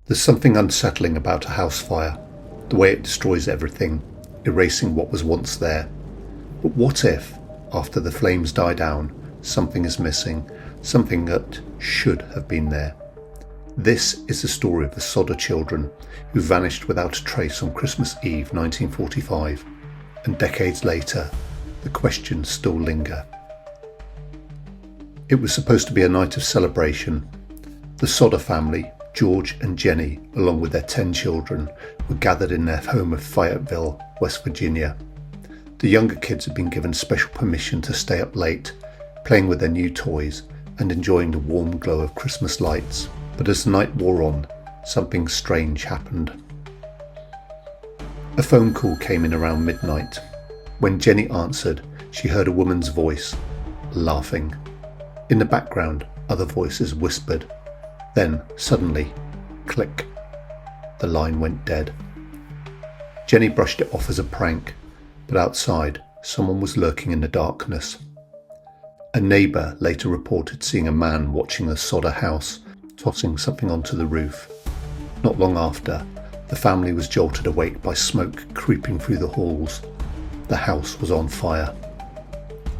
There's something unsettling about a house fire, the way it destroys everything, erasing what was once there. But what if, after the flames die down, something is missing, something that should have been there? This is the story of the Sodder children who vanished without a trace on Christmas Eve 1945, and decades later, the questions still linger. It was supposed to be a night of celebration. The Sodder family, George and Jenny, along with their 10 children, were gathered in their home of Fayetteville, West Virginia. The younger kids had been given special permission to stay up late, playing with their new toys and enjoying the warm glow of Christmas lights. But as the night wore on, something strange happened. A phone call came in around midnight. When Jenny answered, she heard a woman's voice, laughing. In the background, other voices whispered. Then, suddenly, click, the line went dead. Jenny brushed it off as a prank, but outside, someone was lurking in the darkness. A neighbour later reported seeing a man watching the Sodder house, tossing something onto the roof. Not long after, the family was jolted awake by smoke creeping through the halls. The house was on fire.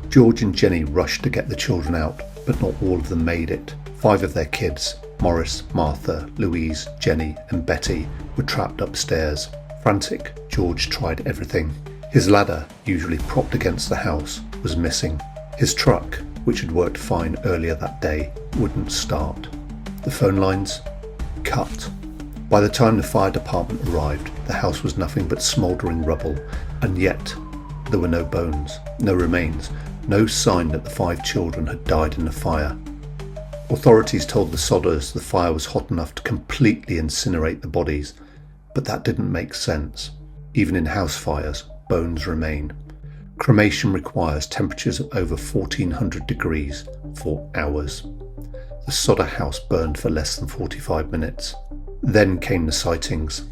George and Jenny rushed to get the children out, but not all of them made it. 5 of their kids, Morris, Martha, Louise, Jenny and Betty, were trapped upstairs. Frantic, George tried everything. His ladder, usually propped against the house, was missing. His truck, which had worked fine earlier that day, wouldn't start. The phone lines? Cut. By the time the fire department arrived, the house was nothing but smouldering rubble, and yet there were no bones, no remains, no sign that the 5 children had died in the fire. Authorities told the Sodders the fire was hot enough to completely incinerate the bodies, but that didn't make sense. Even in house fires, bones remain. Cremation requires temperatures of over 1400 degrees for hours. The Sodder house burned for less than 45 minutes. Then came the sightings.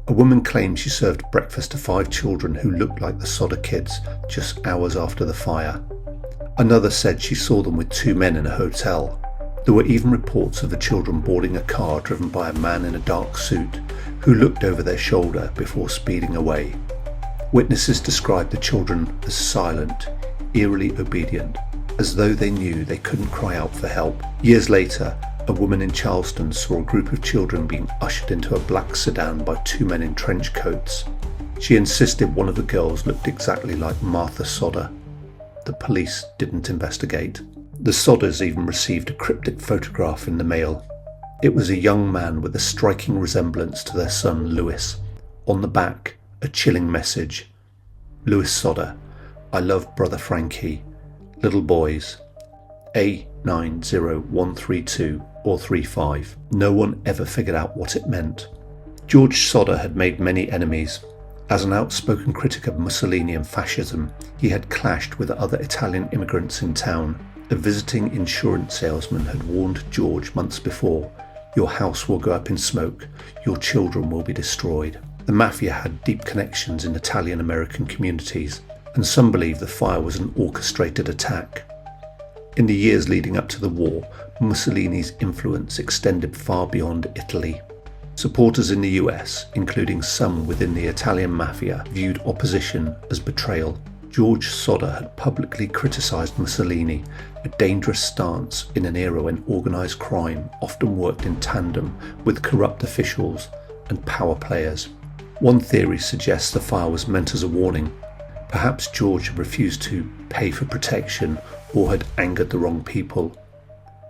A woman claimed she served breakfast to 5 children who looked like the Sodder kids just hours after the fire. Another said she saw them with 2 men in a hotel. There were even reports of the children boarding a car driven by a man in a dark suit who looked over their shoulder before speeding away. Witnesses described the children as silent, eerily obedient, as though they knew they couldn't cry out for help. Years later, a woman in Charleston saw a group of children being ushered into a black sedan by 2 men in trench coats. She insisted one of the girls looked exactly like Martha Sodder. The police didn't investigate. The Sodders even received a cryptic photograph in the mail. It was a young man with a striking resemblance to their son Louis. On the back, a chilling message. Louis Sodder, I love brother Frankie. Little boys. A90132 or 35. No one ever figured out what it meant. George Sodder had made many enemies. As an outspoken critic of Mussolini and fascism, he had clashed with other Italian immigrants in town. A visiting insurance salesman had warned George months before, your house will go up in smoke, your children will be destroyed. The mafia had deep connections in Italian-American communities, and some believe the fire was an orchestrated attack. In the years leading up to the war, Mussolini's influence extended far beyond Italy. Supporters in the US, including some within the Italian mafia, viewed opposition as betrayal. George Sodder had publicly criticised Mussolini, a dangerous stance in an era when organised crime often worked in tandem with corrupt officials and power players. One theory suggests the fire was meant as a warning. Perhaps George had refused to pay for protection or had angered the wrong people.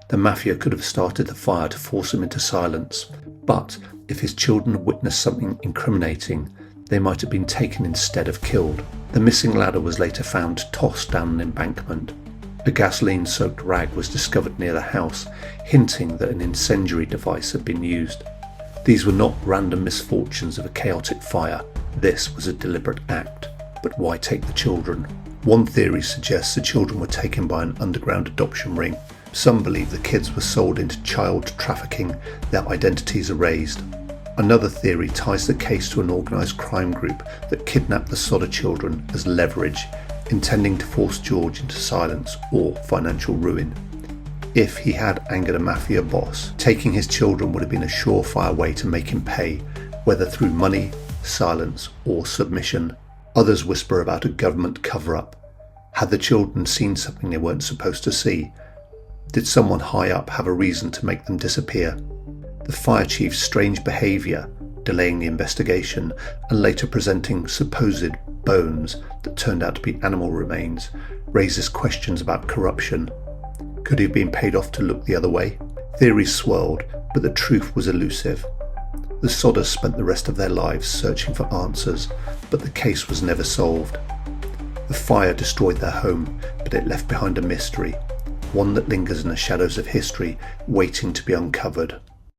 The mafia could have started the fire to force him into silence, but if his children had witnessed something incriminating, they might have been taken instead of killed. The missing ladder was later found tossed down an embankment. A gasoline-soaked rag was discovered near the house, hinting that an incendiary device had been used. These were not random misfortunes of a chaotic fire. This was a deliberate act. But why take the children? One theory suggests the children were taken by an underground adoption ring. Some believe the kids were sold into child trafficking, their identities erased. Another theory ties the case to an organised crime group that kidnapped the Sodder children as leverage, intending to force George into silence or financial ruin. If he had angered a mafia boss, taking his children would have been a surefire way to make him pay, whether through money, silence, or submission. Others whisper about a government cover-up. Had the children seen something they weren't supposed to see? Did someone high up have a reason to make them disappear? The fire chief's strange behaviour, delaying the investigation and later presenting supposed bones that turned out to be animal remains, raises questions about corruption. Could he have been paid off to look the other way? Theories swirled, but the truth was elusive. The Sodders spent the rest of their lives searching for answers, but the case was never solved. The fire destroyed their home, but it left behind a mystery, one that lingers in the shadows of history, waiting to be uncovered.